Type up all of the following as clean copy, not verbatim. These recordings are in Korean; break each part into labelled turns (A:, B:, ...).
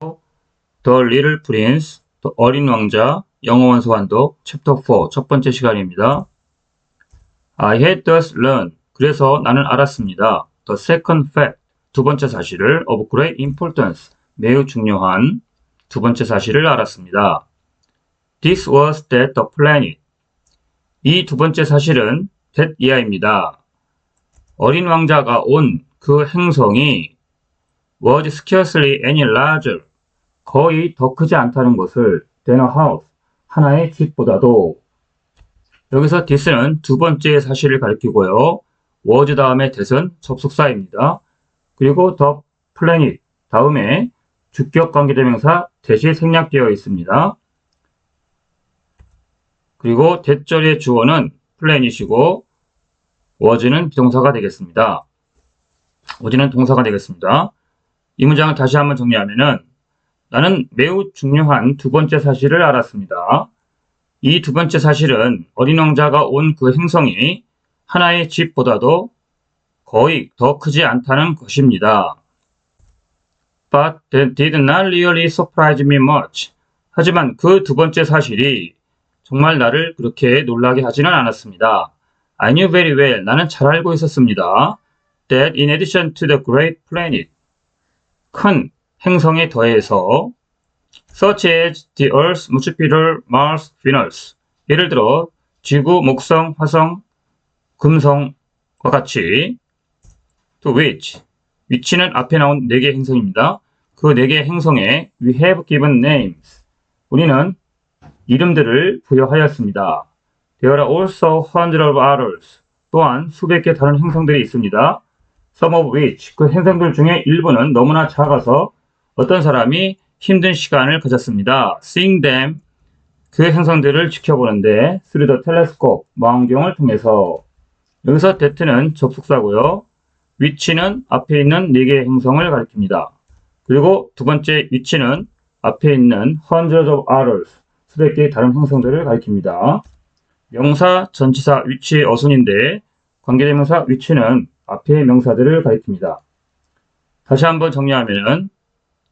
A: The Little Prince, 어린 왕자, 영어 원서 완독, 챕터 4, 첫 번째 시간입니다. I had thus learned, 그래서 나는 알았습니다. The second fact, 두 번째 사실을 of great importance, 매우 중요한 두 번째 사실을 알았습니다. This was that the planet, 이 두 번째 사실은 that 이하입니다. 어린 왕자가 온 그 행성이 was scarcely any larger, 거의 더 크지 않다는 것을 than a house, 하나의 집보다도. 여기서 this는 두 번째 사실을 가리키고요. was 다음에 that은 접속사입니다. 그리고 the planet 다음에 주격 관계대명사 that이 생략되어 있습니다. 그리고 that절의 주어는 planet이고 was는 비동사가 되겠습니다. was는 동사가 되겠습니다. 이 문장을 다시 한번 정리하면은 나는 매우 중요한 두 번째 사실을 알았습니다. 이 두 번째 사실은 어린 왕자가 온 그 행성이 하나의 집보다도 거의 더 크지 않다는 것입니다. But that did not really surprise me much. 하지만 그 두 번째 사실이 정말 나를 그렇게 놀라게 하지는 않았습니다. I knew very well. 나는 잘 알고 있었습니다. That in addition to the great planet, 큰 행성에 더해서 such as the Earth, Jupiter, Mars, Venus, 예를 들어 지구, 목성, 화성, 금성과 같이 to which, 위치는 앞에 나온 4개의 행성입니다. 그 4개의 행성에 we have given names, 우리는 이름들을 부여하였습니다. There are also hundreds of others, 또한 수백 개 다른 행성들이 있습니다. Some of which, 그 행성들 중에 일부는 너무나 작아서 어떤 사람이 힘든 시간을 가졌습니다. Seeing them, 그 행성들을 지켜보는데 through the telescope, 망원경을 통해서. 여기서 that는 접속사고요. which는 앞에 있는 4개의 행성을 가리킵니다. 그리고 두 번째 which는 앞에 있는 hundreds of others, 수백 개의 다른 행성들을 가리킵니다. 명사, 전치사, which의 어순인데 관계대명사 which는 앞의 명사들을 가리킵니다. 다시 한번 정리하면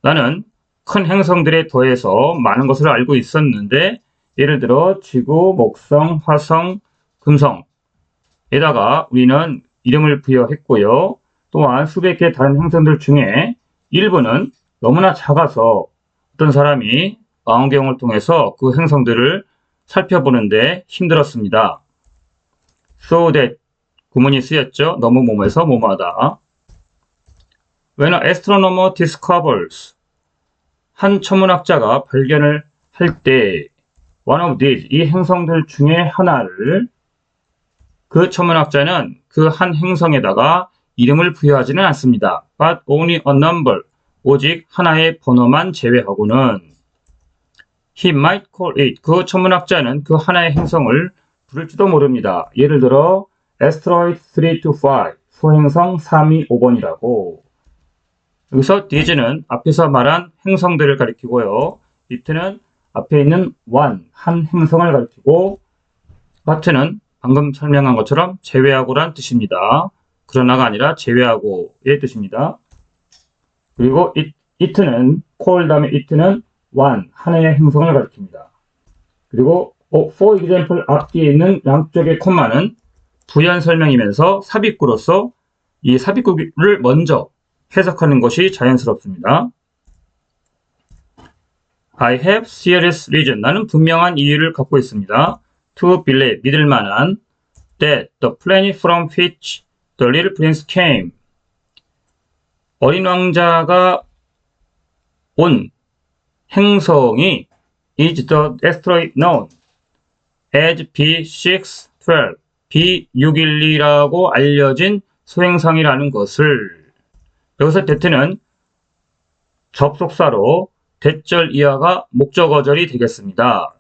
A: 나는 큰 행성들에 더해서 많은 것을 알고 있었는데 예를 들어 지구, 목성, 화성, 금성에다가 우리는 이름을 부여했고요. 또한 수백 개 다른 행성들 중에 일부는 너무나 작아서 어떤 사람이 망원경을 통해서 그 행성들을 살펴보는데 힘들었습니다. So that 구문이 쓰였죠. 너무 뭐뭐해서 뭐뭐하다. When an astronomer discovers, 한 천문학자가 발견을 할 때 one of these, 이 행성들 중에 하나를 그 천문학자는 그 한 행성에다가 이름을 부여하지는 않습니다. But only a number, 오직 하나의 번호만 제외하고는 he might call it, 그 천문학자는 그 하나의 행성을 부를지도 모릅니다. 예를 들어 asteroid 3 to 5, 소행성 3이 5번이라고. 여기서 these는 앞에서 말한 행성들을 가리키고요. it는 앞에 있는 one, 한 행성을 가리키고 but는 방금 설명한 것처럼 제외하고란 뜻입니다. 그러나가 아니라 제외하고의 뜻입니다. 그리고 it는 call 다음에 it는 one, 하나의 행성을 가리킵니다. 그리고 for example 앞뒤에 있는 양쪽의 콤마는 부연 설명이면서 삽입구로서 이 삽입구를 먼저 해석하는 것이 자연스럽습니다. I have serious reason, 나는 분명한 이유를 갖고 있습니다. To believe, 믿을 만한 that the planet from which the little prince came, 어린 왕자가 온 행성이 is the asteroid known as B612, B612라고 알려진 소행성이라는 것을. 여기서 that는 접속사로 that절 이하가 목적어절이 되겠습니다.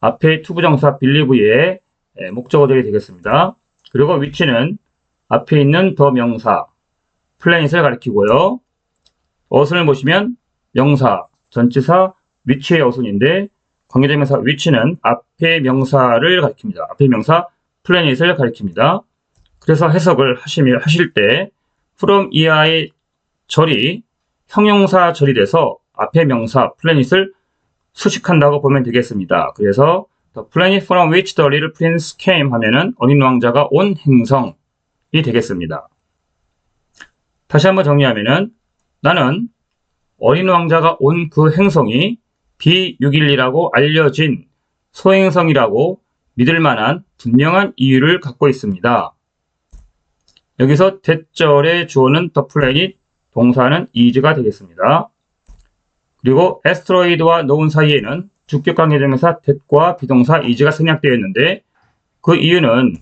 A: 앞에 투부정사 believe의 목적어절이 되겠습니다. 그리고 which는 앞에 있는 더 명사 planet을 가리키고요. 어순을 보시면 명사, 전치사, which의 어순인데 관계대명사 which는 앞에 명사를 가리킵니다. 앞에 명사 planet을 가리킵니다. 그래서 해석을 하실 때 from 이하의 절이 형용사 절이 돼서 앞에 명사 planet을 수식한다고 보면 되겠습니다. 그래서 The planet from which the little prince came 하면은 어린 왕자가 온 행성이 되겠습니다. 다시 한번 정리하면은 나는 어린 왕자가 온 그 행성이 B612라고 알려진 소행성이라고 믿을 만한 분명한 이유를 갖고 있습니다. 여기서 대절의 주어는 the planet, 동사는 is가 되겠습니다. 그리고 asteroid와 known 사이에는 주격관계대명사 that과 비동사 is가 생략되어 있는데 그 이유는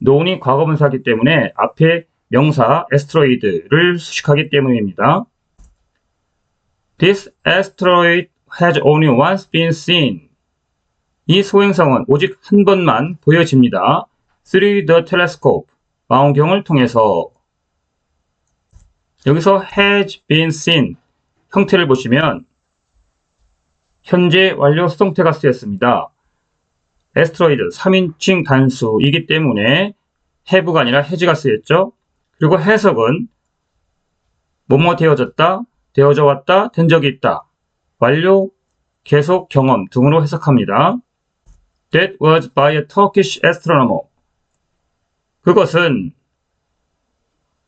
A: known이 과거분사이기 때문에 앞에 명사 asteroid를 수식하기 때문입니다. This asteroid has only once been seen. 이 소행성은 오직 한 번만 보여집니다. Through the telescope. 망원경을 통해서. 여기서 has been seen 형태를 보시면 현재 완료 수동태가 쓰였습니다. asteroid 3인칭 단수이기 때문에 have가 아니라 has가 쓰였죠. 그리고 해석은 뭐뭐 되어졌다, 되어져 왔다, 된 적이 있다. 완료, 계속, 경험 등으로 해석합니다. That was by a Turkish astronomer. 그것은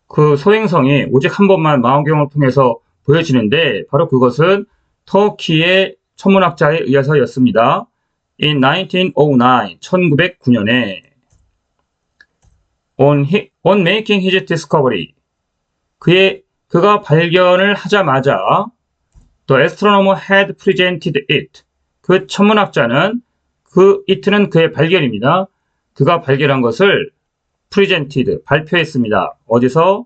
A: 그 소행성이 오직 한 번만 망원경을 통해서 보여지는데 바로 그것은 터키의 천문학자에 의해서였습니다. In 1909, 1909년에 on making his discovery, 그가 발견을 하자마자 the astronomer had presented it. 그 천문학자는 it는 그의 발견입니다. 그가 발견한 것을 presented, 발표했습니다. 어디서?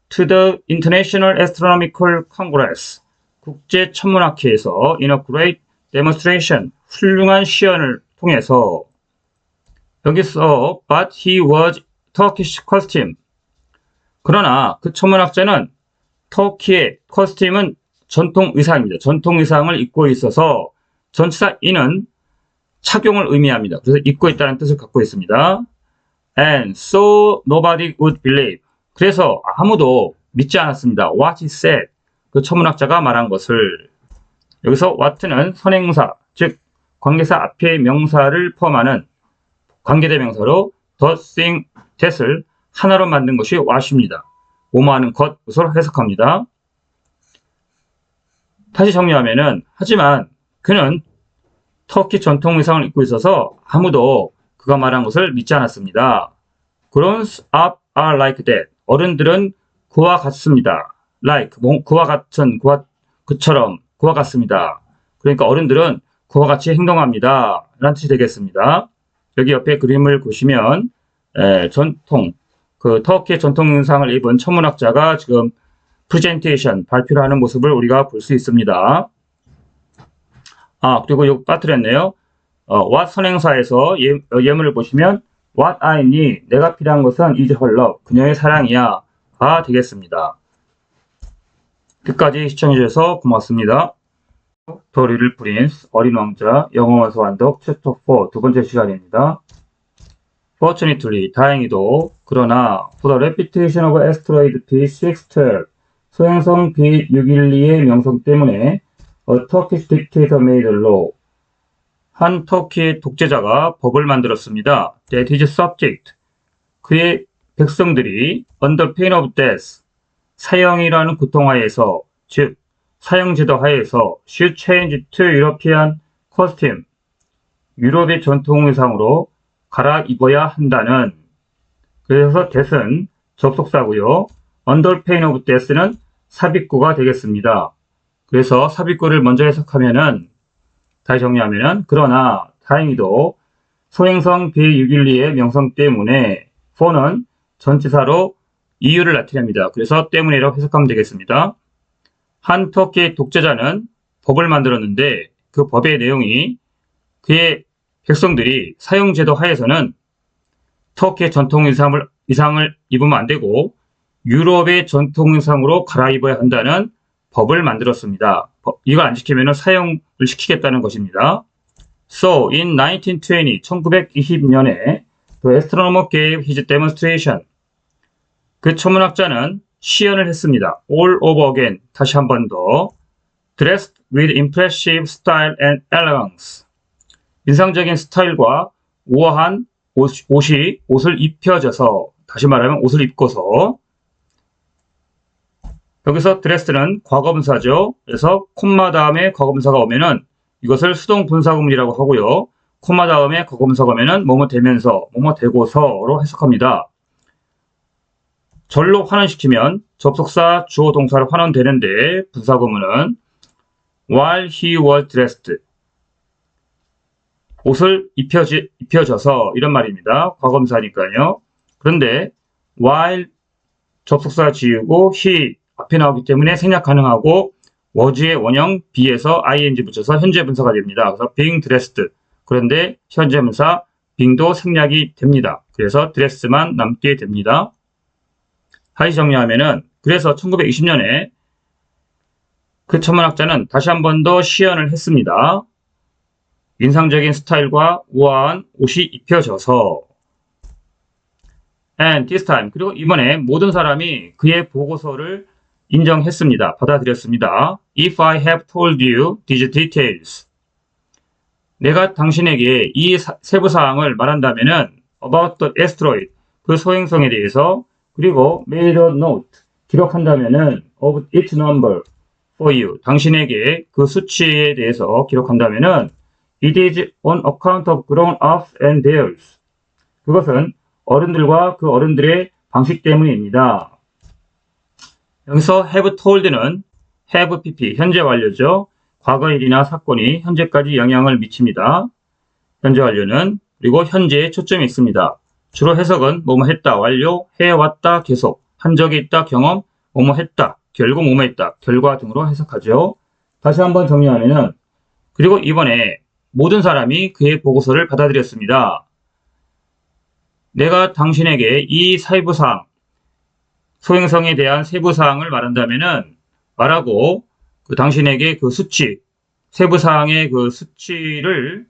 A: To the International Astronomical Congress, 국제 천문학회에서 in a great demonstration, 훌륭한 시연을 통해서. 여기서 but he was Turkish costume. 그러나 그 천문학자는 터키의 costume은 전통 의상입니다. 전통 의상을 입고 있어서 전치사 in은 착용을 의미합니다. 그래서 입고 있다는 뜻을 갖고 있습니다. And so nobody would believe. 그래서 아무도 믿지 않았습니다. What he said. 그 천문학자가 말한 것을. 여기서 what는 선행사, 즉 관계사 앞에 명사를 포함하는 관계대명사로 the thing, that을 하나로 만든 것이 what입니다. 뭐뭐하는 것으로 해석합니다. 다시 정리하면은 하지만 그는 터키 전통 의상을 입고 있어서 아무도 그가 말한 것을 믿지 않았습니다. Grown-ups are like that. 어른들은 그와 같습니다. Like, 그와 같은, 그처럼, 그와 같습니다. 그러니까 어른들은 그와 같이 행동합니다. 라는 뜻이 되겠습니다. 여기 옆에 그림을 보시면 터키의 전통 의상을 입은 천문학자가 지금 프레젠테이션, 발표를 하는 모습을 우리가 볼 수 있습니다. 그리고 여기 빠뜨렸네요. what 선행사에서 예문을 보시면 what I need, 내가 필요한 것은 is her love, 그녀의 사랑이야 가 되겠습니다. 끝까지 시청해주셔서 고맙습니다. The Little Prince, 어린 왕자, 영어원서 완독 챕터 4 두 번째 시간입니다. Fortunately, 다행히도, 그러나 for the reputation of asteroid B612, 소행성 B612의 명성 때문에 A Turkish dictator made a law. 한 터키의 독재자가 법을 만들었습니다. That his subject, 그의 백성들이 under pain of death, 사형이라는 고통하에서, 즉 사형제도 하에서 should change to European costume, 유럽의 전통 의상으로 갈아입어야 한다는. 그래서 that은 접속사고요. under pain of death는 삽입구가 되겠습니다. 그래서 삽입구를 먼저 해석하면은, 다시 정리하면은, 그러나 다행히도 소행성 B612의 명성 때문에 for는 전치사로 이유를 나타냅니다. 그래서 때문에라고 해석하면 되겠습니다. 한 터키의 독재자는 법을 만들었는데 그 법의 내용이 그의 백성들이 사형제도 하에서는 터키의 전통 의상을 입으면 안 되고 유럽의 전통 의상으로 갈아입어야 한다는 법을 만들었습니다. 이걸 안 지키면 사형을 시키겠다는 것입니다. So, in 1920, 1920년에 the astronomer gave his demonstration. 그 천문학자는 시연을 했습니다. All over again, 다시 한 번 더. dressed with impressive style and elegance. 인상적인 스타일과 우아한 옷을 입혀져서, 다시 말하면 옷을 입고서. 여기서 dressed는 과거분사죠. 그래서 콤마 다음에 과거분사가 오면은 이것을 수동분사구문이라고 하고요. 콤마 다음에 과거분사가 오면은 뭐뭐 되면서, 뭐뭐 되고서로 해석합니다. 절로 환원시키면 접속사 주어 동사로 환원되는데 분사구문은 while he was dressed, 옷을 입혀져서 이런 말입니다. 과거분사니까요. 그런데 while 접속사 지우고 he 앞에 나오기 때문에 생략 가능하고 was의 원형 be에서 ing 붙여서 현재 분사가 됩니다. 그래서 being dressed. 그런데 현재 분사 being도 생략이 됩니다. 그래서 dress만 남게 됩니다. 다시 정리하면은, 그래서 1920년에 그 천문학자는 다시 한 번 더 시연을 했습니다. 인상적인 스타일과 우아한 옷이 입혀져서. And this time, 그리고 이번에 모든 사람이 그의 보고서를 인정했습니다. 받아들였습니다. If I have told you these details, 내가 당신에게 이 세부 사항을 말한다면은 about the asteroid, 그 소행성에 대해서, 그리고 made a note, 기록한다면은 of its number for you, 당신에게 그 수치에 대해서 기록한다면은 it is on account of grown-ups and theirs, 그것은 어른들과 그 어른들의 방식 때문입니다. 여기서 have told는 have pp, 현재 완료죠. 과거 일이나 사건이 현재까지 영향을 미칩니다. 현재 완료는, 그리고 현재에 초점이 있습니다. 주로 해석은 뭐뭐 했다, 완료, 해왔다, 계속, 한 적이 있다, 경험, 뭐뭐 했다, 결국 뭐뭐 했다, 결과 등으로 해석하죠. 다시 한번 정리하면은, 그리고 이번에 모든 사람이 그의 보고서를 받아들였습니다. 내가 당신에게 이 세부사항, 소행성에 대한 세부사항을 말한다면은, 말하고 그 당신에게 그 수치, 세부사항의 그 수치를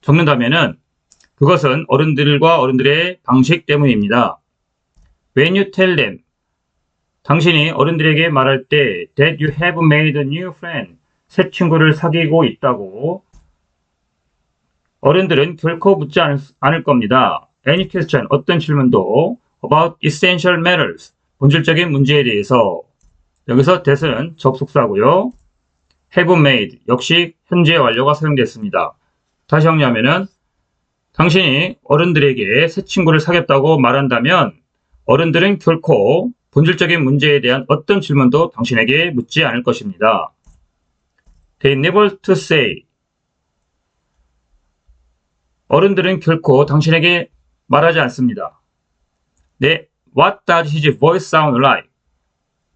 A: 적는다면은 그것은 어른들과 어른들의 방식 때문입니다. When you tell them, 당신이 어른들에게 말할 때 that you have made a new friend, 새 친구를 사귀고 있다고, 어른들은 결코 묻지 않을 겁니다. Any question, 어떤 질문도 about essential matters, 본질적인 문제에 대해서. 여기서 that은 접속사고요. have made, 역시 현재 완료가 사용됐습니다. 다시 정리하면은, 당신이 어른들에게 새 친구를 사귀었다고 말한다면 어른들은 결코 본질적인 문제에 대한 어떤 질문도 당신에게 묻지 않을 것입니다. They never to say, 어른들은 결코 당신에게 말하지 않습니다. 네, what does his voice sound like?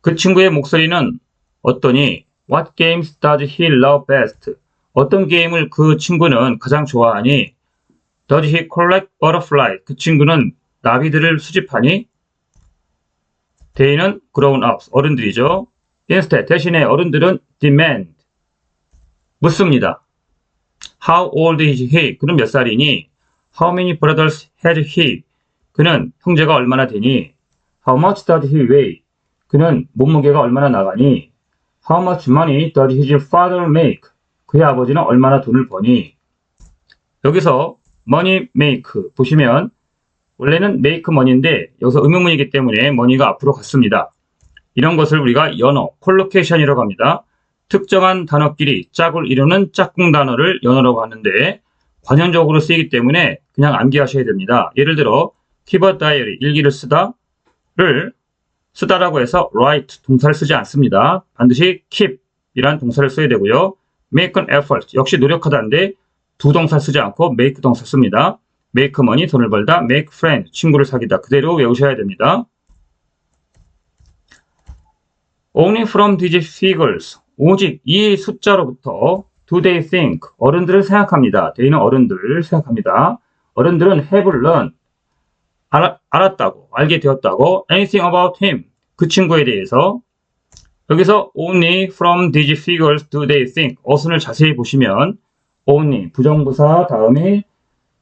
A: 그 친구의 목소리는 어떠니? What games does he love best? 어떤 게임을 그 친구는 가장 좋아하니? Does he collect butterflies? 그 친구는 나비들을 수집하니? They는 grown-ups, 어른들이죠. Instead, 대신에 어른들은 demand, 묻습니다. How old is he? 그는 몇 살이니? How many brothers has he? 그는 형제가 얼마나 되니? How much does he weigh? 그는 몸무게가 얼마나 나가니? How much money does his father make? 그의 아버지는 얼마나 돈을 버니? 여기서 money make 보시면 원래는 make money인데 여기서 의문문이기 때문에 money가 앞으로 갔습니다. 이런 것을 우리가 연어, 콜로케이션이라고 합니다. 특정한 단어끼리 짝을 이루는 짝꿍 단어를 연어라고 하는데 관형적으로 쓰이기 때문에 그냥 암기하셔야 됩니다. 예를 들어 keep a diary, 일기를 쓰다라고 해서 write, 동사를 쓰지 않습니다. 반드시 keep 이란 동사를 써야 되고요. make an effort, 역시 노력하다인데 두 동사 쓰지 않고 make 동사 씁니다. make money, 돈을 벌다, make friend, 친구를 사귀다. 그대로 외우셔야 됩니다. Only from these figures, 오직 이 숫자로부터 do they think, 어른들을 생각합니다. they는 어른들을 생각합니다. 어른들은 have learned, 알았다고, 알게 되었다고, anything about him, 그 친구에 대해서. 여기서 only from these figures do they think, 어순을 자세히 보시면 only, 부정부사 다음에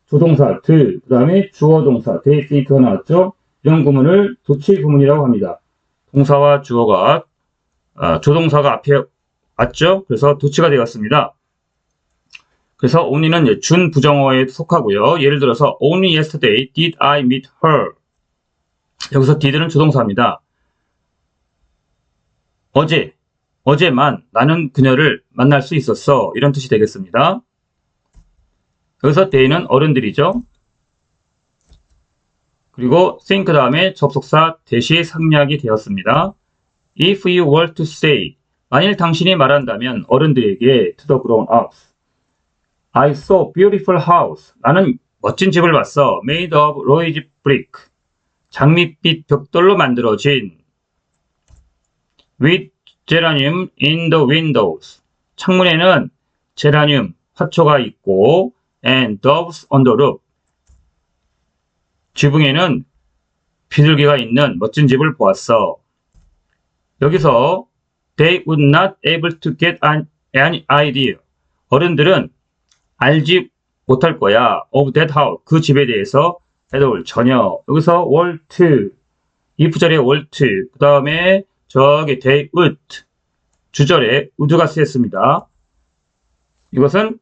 A: 조동사 그 다음에 주어동사 they think가 나왔죠. 이런 구문을 도치 구문이라고 합니다. 동사와 주어가 조동사가 앞에 왔죠. 그래서 do치가 되었습니다. 그래서 only는 준부정어에 속하고요. 예를 들어서 only yesterday did I meet her. 여기서 did는 조동사입니다. 어제만 나는 그녀를 만날 수 있었어. 이런 뜻이 되겠습니다. 여기서 they는 어른들이죠. 그리고 think 다음에 접속사 대시 생략이 되었습니다. If you were to say, 만일 당신이 말한다면 어른들에게 to the grown-ups, I saw a beautiful house. 나는 멋진 집을 봤어. Made of rose brick. 장밋빛 벽돌로 만들어진. With geranium in the windows. 창문에는 제라늄, 화초가 있고 and doves on the roof. 지붕에는 비둘기가 있는 멋진 집을 보았어. 여기서 they would not able to get an idea. 어른들은 알지 못할 거야. of that house. 그 집에 대해서 at all. 전혀. 여기서 were to. if 자리에 were to. 그 다음에 저기 they would. 주절에 would가 쓰였습니다. 이것은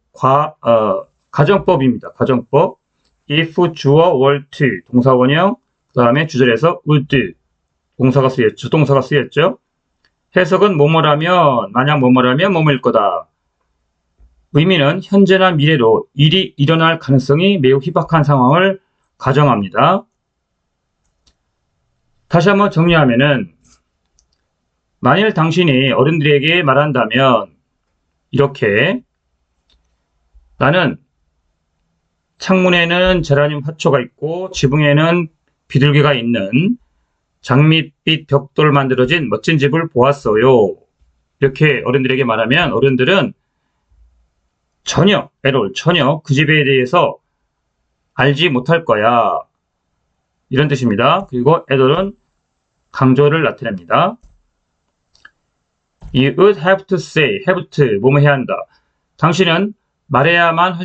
A: 가정법입니다. 가정법. if 주어 were to. 동사원형. 그 다음에 주절에서 would. 동사가 쓰였죠. 동사가 쓰였죠. 해석은 뭐뭐라면, 만약 뭐뭐라면 뭐뭐일 거다. 의미는 현재나 미래로 일이 일어날 가능성이 매우 희박한 상황을 가정합니다. 다시 한번 정리하면은, 만일 당신이 어른들에게 말한다면, 이렇게, 나는 창문에는 제라늄 화초가 있고, 지붕에는 비둘기가 있는 장밋빛 벽돌 만들어진 멋진 집을 보았어요. 이렇게 어른들에게 말하면 어른들은 전혀 그 집에 대해서 알지 못할 거야. 이런 뜻입니다. 그리고 애들은 강조를 나타냅니다. You would have to say, have to, 뭐뭐 해야 한다. 당신은 말해야만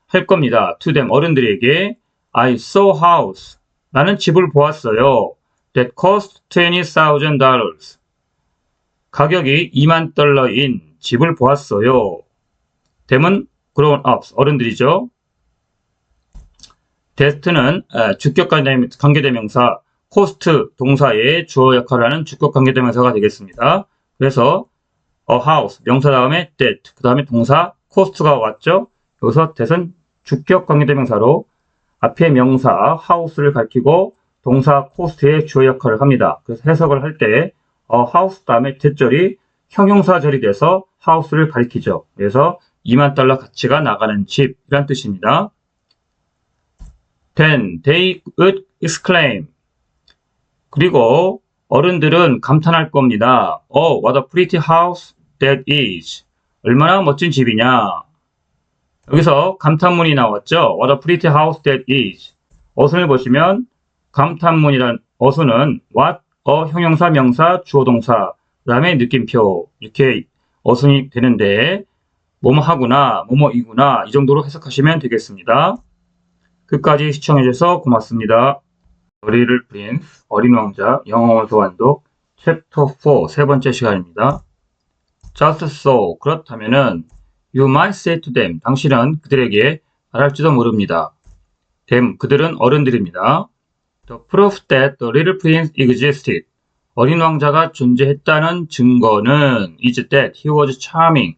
A: 할 겁니다. To them, 어른들에게 I saw a house. 나는 집을 보았어요. That cost $20,000. 가격이 $20,000인 집을 보았어요. them은 grown-ups, 어른들이죠. that는 주격 관계대명사, cost 동사의 주어 역할을 하는 주격 관계대명사가 되겠습니다. 그래서 a house, 명사 다음에 that, 그 다음에 동사 cost가 왔죠. 여기서 that은 주격 관계대명사로 앞에 명사 house를 가리키고 동사 cost의 주어 역할을 합니다. 그래서 해석을 할 때 house 다음에 that절이 형용사절이 돼서 house를 가리키죠. 그래서 $20,000 가치가 나가는 집이란 뜻입니다. Then they would exclaim. 그리고 어른들은 감탄할 겁니다. Oh, what a pretty house that is. 얼마나 멋진 집이냐. 여기서 감탄문이 나왔죠. What a pretty house that is. 어순을 보시면 감탄문이란 어순은 what, 형용사, 명사, 주어, 동사, 그 다음에 느낌표 이렇게 어순이 되는데 뭐뭐 하구나, 뭐뭐이구나 이 정도로 해석하시면 되겠습니다. 끝까지 시청해주셔서 고맙습니다. The Little Prince, 어린 왕자, 영어 소환독 챕터 4 세 번째 시간입니다. Just so, 그렇다면은 You might say to them, 당신은 그들에게 말할지도 모릅니다. them, 그들은 어른들입니다. The proof that the Little Prince existed, 어린 왕자가 존재했다는 증거는 is that he was charming,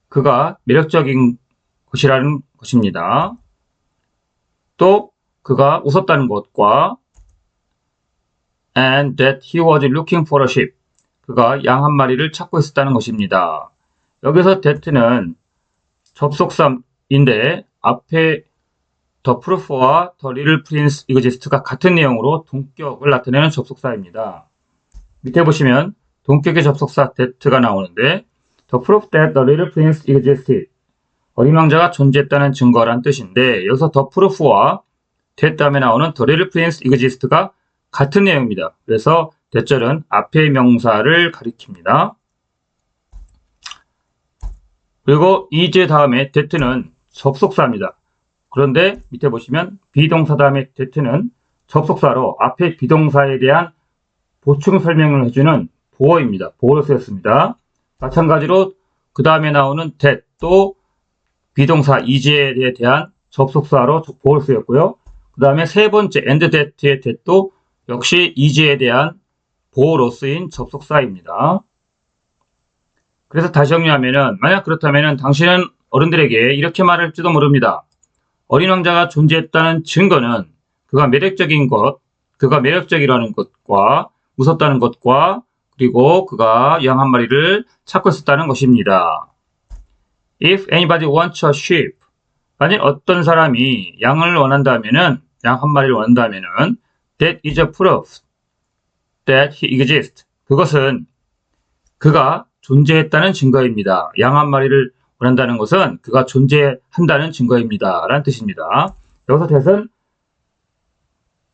A: 그가 매력적인 것이라는 것입니다. 또 그가 웃었다는 것과 and that he was looking for a sheep, 그가 양 한 마리를 찾고 있었다는 것입니다. 여기서 that는 접속사인데 앞에 the proof와 the little prince exist가 같은 내용으로 동격을 나타내는 접속사입니다. 밑에 보시면 동격의 접속사 that가 나오는데 the proof that the little prince existed, 어린 왕자가 존재했다는 증거란 뜻인데 여기서 the proof와 that 다음에 나오는 the little prince exist가 같은 내용입니다. 그래서 that절은 앞의 명사를 가리킵니다. 그리고 is 다음에 that는 접속사입니다. 그런데 밑에 보시면 비동사 다음에 that는 접속사로 앞에 비동사에 대한 보충 설명을 해주는 보어입니다. 보어로 쓰였습니다. 마찬가지로 그 다음에 나오는 that도 비동사 is에 대한 접속사로 보어로 쓰였고요. 그 다음에 세 번째 and that의 that도 역시 is에 대한 보어로 쓰인 접속사입니다. 그래서 다시 정리하면은 만약 그렇다면은 당신은 어른들에게 이렇게 말할지도 모릅니다. 어린 왕자가 존재했다는 증거는 그가 매력적이라는 것과 무섭다는 것과 그리고 그가 양 한 마리를 찾고 있었다는 것입니다. If anybody wants a sheep, 만약 어떤 사람이 양을 원한다면은 양 한 마리를 원한다면은 that is a proof that he exists. 그것은 그가 존재했다는 증거입니다. 양 한 마리를 원한다는 것은 그가 존재한다는 증거입니다. 라는 뜻입니다. 여기서 that은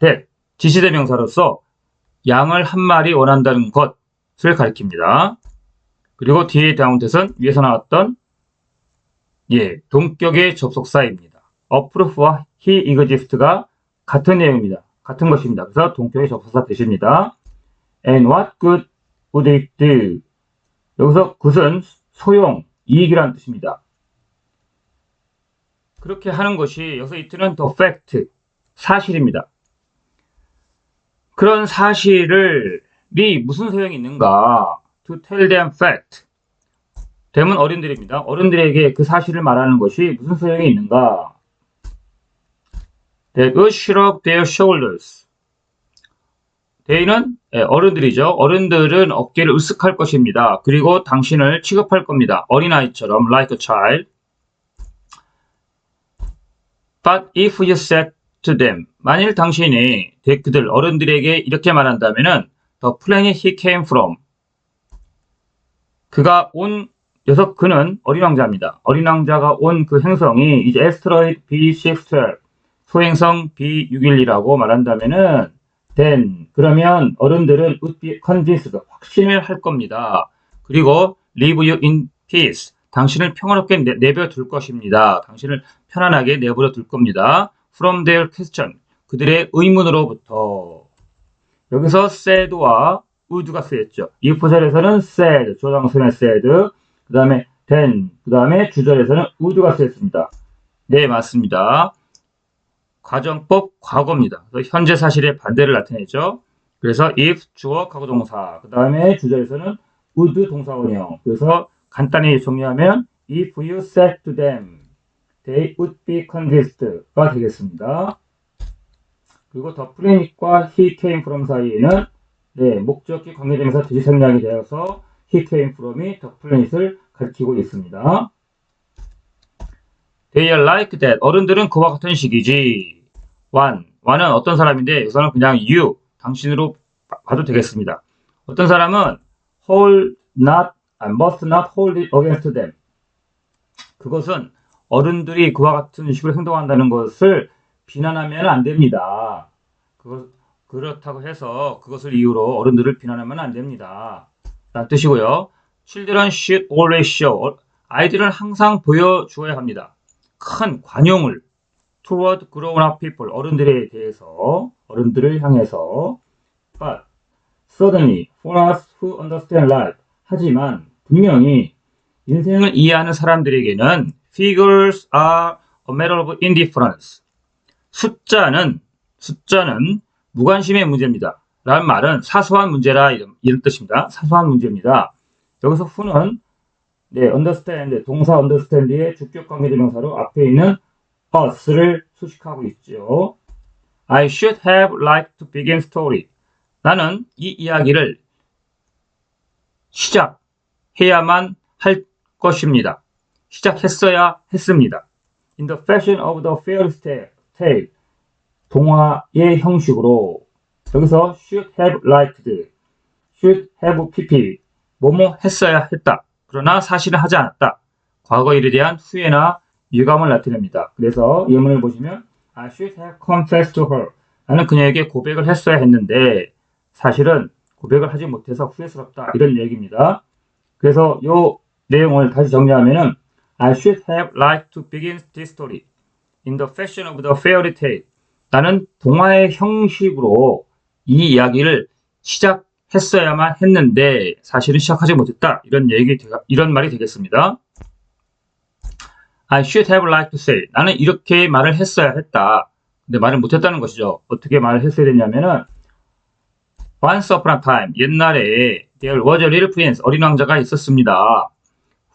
A: that, 지시대명사로서 양을 한 마리 원한다는 것을 가리킵니다. 그리고 뒤에 다운 that은 위에서 나왔던 동격의 접속사입니다. approve와 he exists가 같은 내용입니다. 같은 것입니다. 그래서 동격의 접속사 뜻입니다. And what good would it do? 여기서 good은 소용, 이익이라는 뜻입니다. 그렇게 하는 것이 여기서 it는 the fact, 사실입니다. 그런 사실이 무슨 소용이 있는가? To tell them fact. them은 어른들입니다. 어른들에게 그 사실을 말하는 것이 무슨 소용이 있는가? They would shrug their shoulders. they는 어른들이죠. 어른들은 어깨를 으쓱할 것입니다. 그리고 당신을 취급할 겁니다. 어린아이처럼 like a child. But if you said to them, 만일 당신이 그들 어른들에게 이렇게 말한다면은 the planet he came from. 그가 온 녀석 그는 어린 왕자입니다. 어린 왕자가 온 그 행성이 이제 asteroid B612 소행성 B612라고 말한다면은 then 그러면 어른들은 would be convinced 확신을 할 겁니다. 그리고 leave you in peace 당신을 평화롭게 내버려 둘 것입니다. 당신을 편안하게 내버려 둘 겁니다. from their question 그들의 의문으로부터 여기서 said와 would가 쓰였죠. 이 구절에서는 said 조당선의 said 그 다음에 then 그 다음에 주절에서는 would가 쓰였습니다. 네 맞습니다. 과정법 과거입니다. 현재 사실의 반대를 나타내죠. 그래서 if 주어 과거 동사 그 다음에 주절에서는 would 동사원형 그래서 간단히 정리하면 if you said to them they would be convinced가 되겠습니다. 그리고 the planet과 he came from 사이에는 목적기 관계대명사 대시 생략이 되어서 he came from이 the planet을 가리키고 있습니다. They are like that. 어른들은 그와 같은 식이지. one은 어떤 사람인데 여기서는 그냥 you, 당신으로 봐도 되겠습니다. 어떤 사람은 must not hold it against them. 그것은 어른들이 그와 같은 식으로 행동한다는 것을 비난하면 안 됩니다. 그렇다고 해서 그것을 이유로 어른들을 비난하면 안 됩니다. 라는 뜻이고요. Children should always show. 아이들은 항상 보여주어야 합니다. 큰 관용을 toward grown-up people. 어른들에 대해서, 어른들을 향해서. But suddenly, for us who understand life. 하지만 분명히 인생을 이해하는 사람들에게는 figures are a matter of indifference. 숫자는 무관심의 문제입니다. 라는 말은 사소한 문제라 이런 뜻입니다. 사소한 문제입니다. 여기서 who는 understand, 동사 understand의 주격 관계대명사로 앞에 있는 us를 수식하고 있죠. I should have liked to begin story. 나는 이 이야기를 시작해야만 할 것입니다. 시작했어야 했습니다. In the fashion of the fairy tale. 동화의 형식으로 여기서 should have liked, should have pp 뭐뭐 했어야 했다. 그러나 사실은 하지 않았다. 과거 일에 대한 후회나 유감을 나타냅니다. 그래서 예문을 보시면 I should have confessed to her. 나는 그녀에게 고백을 했어야 했는데 사실은 고백을 하지 못해서 후회스럽다. 이런 얘기입니다. 그래서 이 내용을 다시 정리하면은 I should have liked to begin this story in the fashion of the fairy tale. 나는 동화의 형식으로 이 이야기를 시작해야 했어야만 했는데 사실은 시작하지 못했다. 이런 말이 되겠습니다. I should have liked to say. 나는 이렇게 말을 했어야 했다. 근데 말을 못했다는 것이죠. 어떻게 말을 했어야 됐냐면은 Once upon a time, 옛날에 there was a little prince, 어린 왕자가 있었습니다.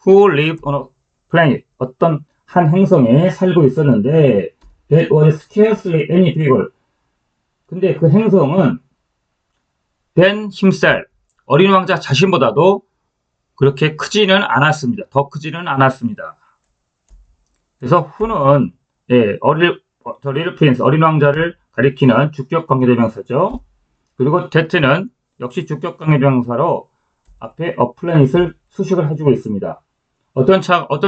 A: Who lived on a planet, 어떤 한 행성에 살고 있었는데 there was scarcely any people. 근데 그 행성은 than himself, 어린 왕자 자신보다도 그렇게 크지는 않았습니다. 더 크지는 않았습니다. 그래서 who는 the little prince, 어린 왕자를 가리키는 주격 관계대명사죠. 그리고 that는 역시 주격 관계대명사로 앞에 a planet을 수식을 해주고 있습니다. 어떤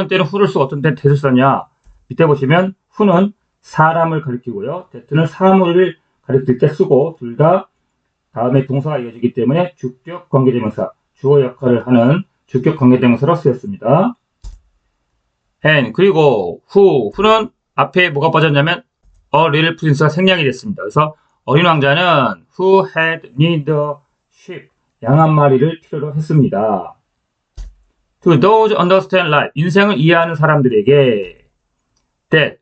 A: 때는 who를 쓰고 어떤 때는 that을 쓰냐. 밑에 보시면 who는 사람을 가리키고요. that는 사물을 가리킬 때 쓰고 둘 다 다음에 동사가 이어지기 때문에 주격 관계대명사, 주어 역할을 하는 주격 관계대명사로 쓰였습니다. and 그리고 who는 앞에 뭐가 빠졌냐면 a little prince가 생략이 됐습니다. 그래서 어린 왕자는 who had need a sheep, 양 한 마리를 필요로 했습니다. To those understand life, 인생을 이해하는 사람들에게 that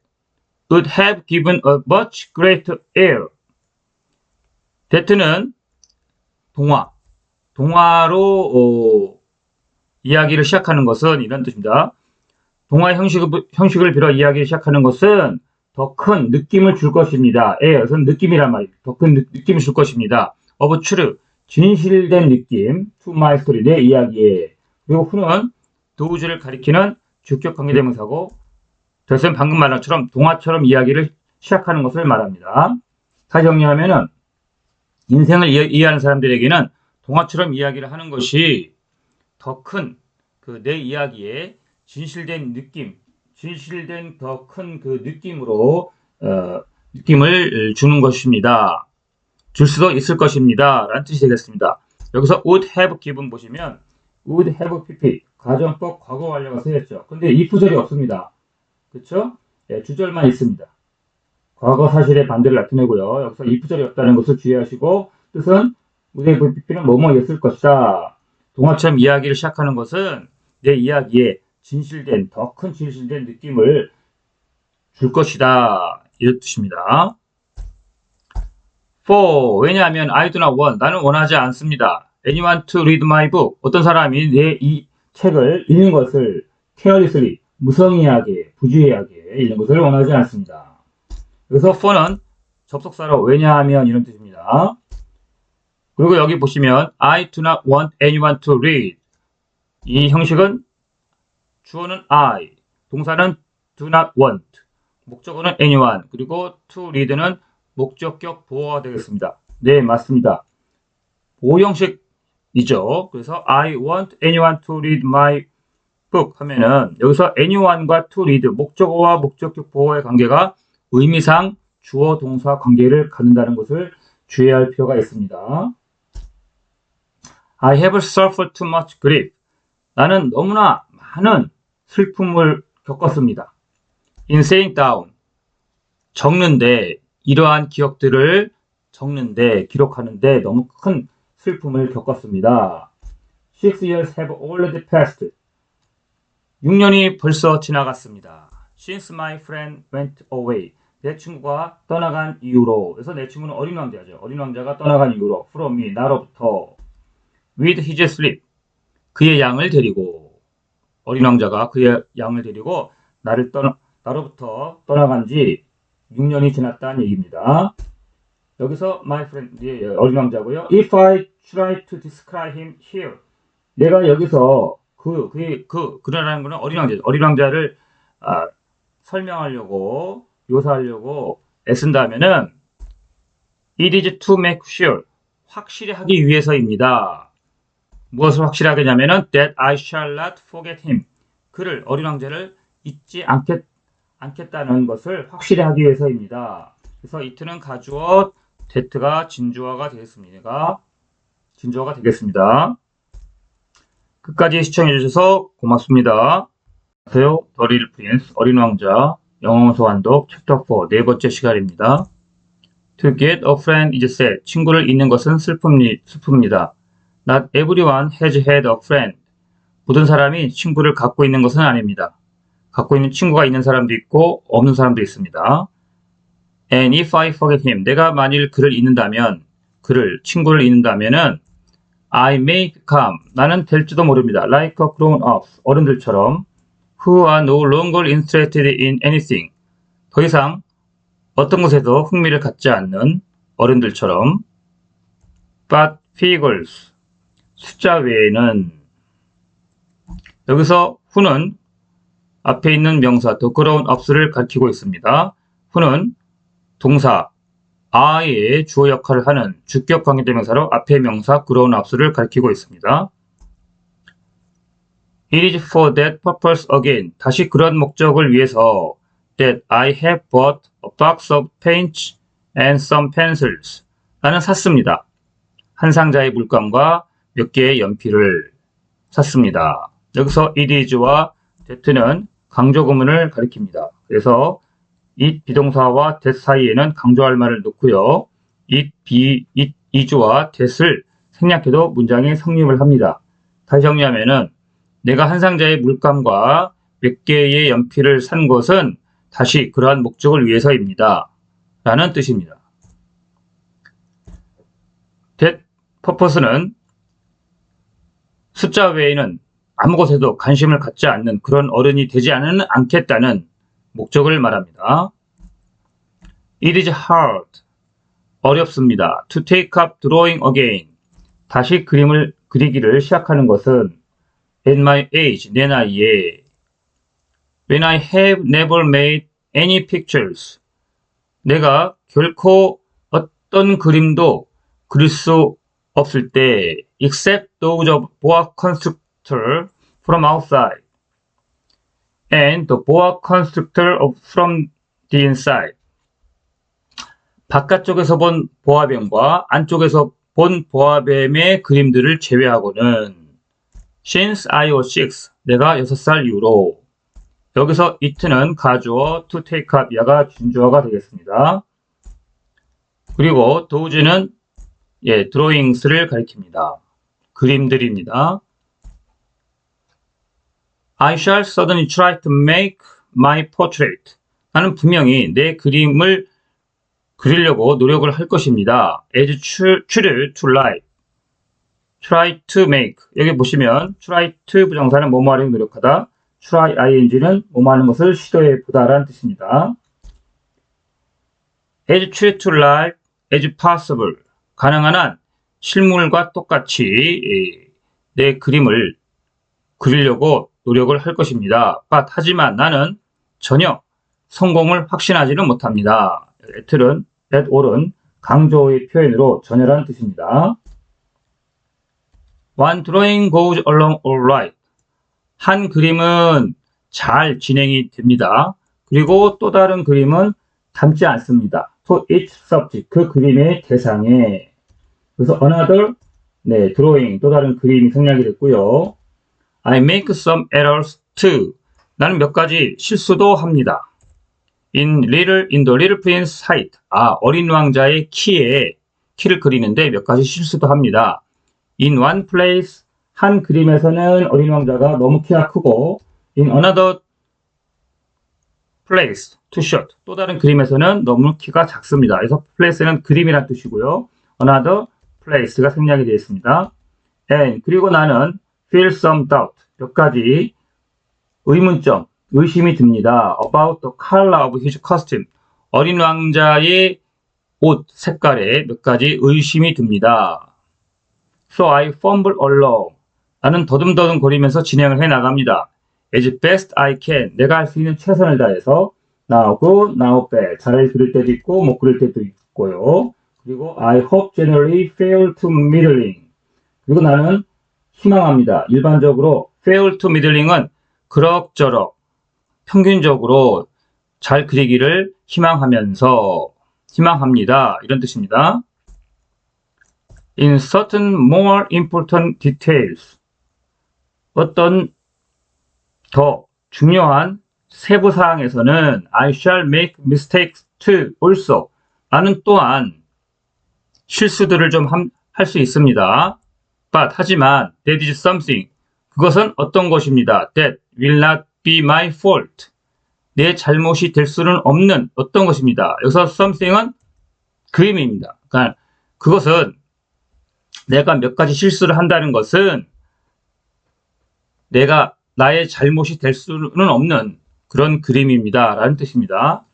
A: would have given a much greater air. that는 동화로 이야기를 시작하는 것은 이런 뜻입니다. 동화 형식을 빌어 이야기를 시작하는 것은 더 큰 느낌을 줄 것입니다. 그것은 느낌이란 말입니다. 더 큰 느낌을 줄 것입니다. of true, 진실된 느낌, to my story, 내 이야기에. 그리고 who는 does를 가리키는 주격 관계대명사고, 저것은 방금 말한 것처럼 동화처럼 이야기를 시작하는 것을 말합니다. 다시 정리하면은 인생을 이해하는 사람들에게는 동화처럼 이야기를 하는 것이 더 큰 내 이야기에 진실된 느낌, 더 큰 그 느낌으로 느낌을 주는 것입니다. 줄 수도 있을 것입니다. 라는 뜻이 되겠습니다. 여기서 would have given 보시면 would have pp 가정법 과거 완료가 쓰였죠. 근데 if절이 없습니다. 그렇죠? 네, 주절만 있습니다. 과거 사실의 반대를 나타내고요. 여기서 if절이 없다는 것을 주의하시고 뜻은 would have pp는 뭐뭐였을 것이다. 동화처럼 이야기를 시작하는 것은 내 이야기에 더 큰 진실된 느낌을 줄 것이다. 이런 뜻입니다. For, 왜냐하면 I do not want, 나는 원하지 않습니다. Anyone to read my book, 어떤 사람이 내 이 책을 읽는 것을 carelessly, 무성의하게, 부주의하게 읽는 것을 원하지 않습니다. 그래서 for는 접속사로 왜냐하면 이런 뜻입니다. 그리고 여기 보시면 I do not want anyone to read, 이 형식은 주어는 I, 동사는 do not want, 목적어는 anyone, 그리고 to read는 목적격 보어가 되겠습니다. 네, 맞습니다. 보호 형식이죠. 그래서 I want anyone to read my book 하면은 여기서 anyone과 to read, 목적어와 목적격 보어의 관계가 의미상 주어 동사 관계를 갖는다는 것을 주의할 필요가 있습니다. I have suffered too much grief. 나는 너무나 많은 슬픔을 겪었습니다. In saying down, 적는데, 이러한 기억들을 적는데, 기록하는데 너무 큰 슬픔을 겪었습니다. 6 years have already passed. 6년이 벌써 지나갔습니다. Since my friend went away. 내 친구가 떠나간 이후로. 그래서 내 친구는 어린 왕자죠. 어린 왕자가 떠나간 이후로. From me, 나로부터. With his sleep. 그의 양을 데리고. 어린 왕자가 그의 양을 데리고 나로부터 떠나간 지 6년이 지났다는 얘기입니다. 여기서 my friend, 어린 왕자고요. If I try to describe him here, 내가 여기서 그라는 것은 어린 왕자죠. 어린 왕자를 설명하려고, 묘사하려고 애쓴다면은 it is to make sure, 확실히 하기 위해서입니다. 무엇을 확실하게 하냐면은 that I shall not forget him, 그를, 어린 왕자를 잊지 않겠다는 것을 확실히 하기 위해서입니다. 그래서 it는 가주어, that가 진주어가 되겠습니다. 끝까지 시청해 주셔서 고맙습니다. 안녕하세요. The Little Prince, 어린 왕자, 영어 소환독 챕터 4 네 번째 시간입니다. To get a friend is sad, 친구를 잊는 것은 슬픕니다. Not everyone has had a friend. 모든 사람이 친구를 갖고 있는 것은 아닙니다. 갖고 있는 친구가 있는 사람도 있고 없는 사람도 있습니다. And if I forget him, 내가 만일 친구를 잊는다면은 I may become, 나는 될지도 모릅니다. Like a grown-up, 어른들처럼 who are no longer interested in anything, 더 이상 어떤 것에도 흥미를 갖지 않는 어른들처럼 but figures, 숫자 외에는 여기서 who는 앞에 있는 명사 the grown-ups를 가리키고 있습니다. who는 동사 I의 주어 역할을 하는 주격 관계대명사로 앞에 명사 grown-ups를 가리키고 있습니다. It is for that purpose again. 다시 그런 목적을 위해서 that I have bought a box of paints and some pencils. 나는 샀습니다. 한 상자의 물감과 몇 개의 연필을 샀습니다. 여기서 it is와 that는 강조 구문을 가리킵니다. 그래서 it 비동사와 that 사이에는 강조할 말을 넣고요. it is와 that을 생략해도 문장에 성립을 합니다. 다시 정리하면은 내가 한 상자의 물감과 몇 개의 연필을 산 것은 다시 그러한 목적을 위해서입니다. 라는 뜻입니다. that purpose는 숫자 외에는 아무 것에도 관심을 갖지 않는 그런 어른이 되지 않겠다는 목적을 말합니다. It is hard, 어렵습니다. To take up drawing again, 다시 그림을 그리기를 시작하는 것은 at my age, 내 나이에 when I have never made any pictures, 내가 결코 어떤 그림도 그릴 수 없을 때 except those of boa constrictor from outside and the boa constrictor from the inside, 바깥쪽에서 본 보아뱀과 안쪽에서 본 보아뱀의 그림들을 제외하고는 since I was 6, 내가 6살 이후로, 여기서 it는 가주어, to take up, 야가 준주어가 되겠습니다. 그리고 those는 drawings를 가리킵니다. 그림들입니다. I shall suddenly try to make my portrait. 나는 분명히 내 그림을 그리려고 노력을 할 것입니다. as true to life. try to make. 여기 보시면 try to 부정사는 뭐뭐 하려고 노력하다. try ing는 뭐뭐 하는 것을 시도해 보다라는 뜻입니다. as true to life as possible. 가능한 한 실물과 똑같이 내 그림을 그리려고 노력을 할 것입니다. 하지만 나는 전혀 성공을 확신하지는 못합니다. at all은 강조의 표현으로 전혀라는 뜻입니다. One drawing goes along all right. 한 그림은 잘 진행이 됩니다. 그리고 또 다른 그림은 담지 않습니다. To each subject, 그 그림의 대상에. 그래서 another, drawing, 또 다른 그림이 생략이 됐고요. I make some errors too. 나는 몇 가지 실수도 합니다. In the Little Prince's height. 어린 왕자의 키를 그리는데 몇 가지 실수도 합니다. In one place, 한 그림에서는 어린 왕자가 너무 키가 크고, in another place, too short. 또 다른 그림에서는 너무 키가 작습니다. 그래서 place는 그림이란 뜻이고요. another place가 생략이 되어 있습니다. And 그리고 나는 feel some doubt. 몇 가지 의문점, 의심이 듭니다. About the color of his costume. 어린 왕자의 옷 색깔에 몇 가지 의심이 듭니다. So I fumble along. 나는 더듬더듬 거리면서 진행을 해 나갑니다. As best I can. 내가 할 수 있는 최선을 다해서 now good, now bad. 잘 그릴 때도 있고 못 그릴 때도 있고요. 그리고 I hope generally fail to middling. 그리고 나는 희망합니다. 일반적으로 fail to middling은 그럭저럭 평균적으로 잘 그리기를 희망합니다. 이런 뜻입니다. In certain more important details. 어떤 더 중요한 세부 사항에서는 I shall make mistakes too also. 나는 또한 실수들을 좀 할 수 있습니다. But 하지만 that is something. 그것은 어떤 것입니다. That will not be my fault. 내 잘못이 될 수는 없는 어떤 것입니다. 여기서 something은 그림입니다. 그러니까 그것은 내가 몇 가지 실수를 한다는 것은 내가 나의 잘못이 될 수는 없는 그런 그림입니다. 라는 뜻입니다.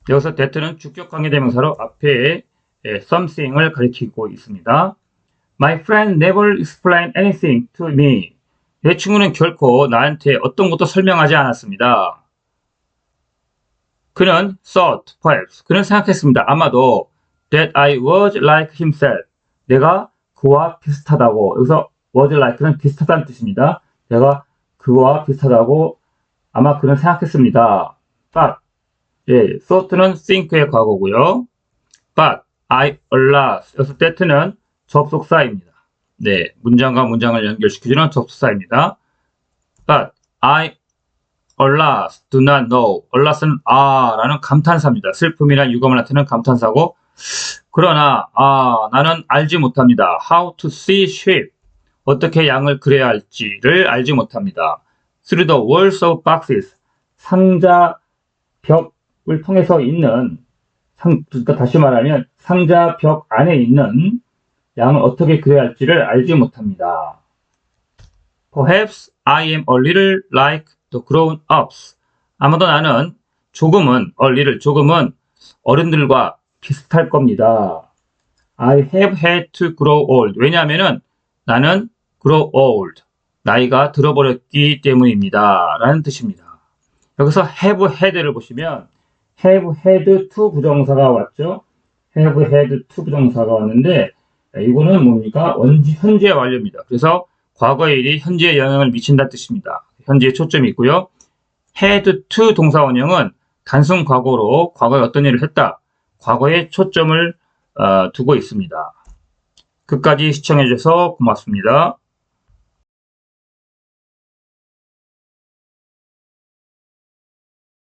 A: 여기서 that는 주격 관계대명사로 앞에 something을 가리키고 있습니다. My friend never explained anything to me. 내 친구는 결코 나한테 어떤 것도 설명하지 않았습니다. 그는 thought, perhaps. 그는 생각했습니다. 아마도 that I was like himself. 내가 그와 비슷하다고. 여기서 was like는 비슷하다는 뜻입니다. 내가 그와 비슷하다고 아마 그는 생각했습니다. But, thought는 think의 과거고요. But I alas. 여기서 that는 접속사입니다. 네, 문장과 문장을 연결시켜주는 접속사입니다. But I alas do not know. alas는 라는 감탄사입니다. 슬픔이나 유감을 나타내는 감탄사고, 그러나 나는 알지 못합니다. How to see sheep. 어떻게 양을 그려야 할지를 알지 못합니다. Through the walls of boxes. 상자 벽을 통해서 있는 다시 말하면 상자 벽 안에 있는 양을 어떻게 그려야 할지를 알지 못합니다. Perhaps I am a little like the grown-ups. 아마도 나는 조금은 어른들과 비슷할 겁니다. I have had to grow old. 왜냐하면은 나는 grow old. 나이가 들어버렸기 때문입니다. 라는 뜻입니다. 여기서 have had를 보시면 have had to 부정사가 왔죠. have had to 부정사가 왔는데 이거는 뭡니까? 현재 완료입니다. 그래서 과거의 일이 현재에 영향을 미친다는 뜻입니다. 현재에 초점이 있고요. had to 동사 원형은 단순 과거로 과거에 어떤 일을 했다. 과거에 초점을 두고 있습니다. 끝까지 시청해 주셔서 고맙습니다.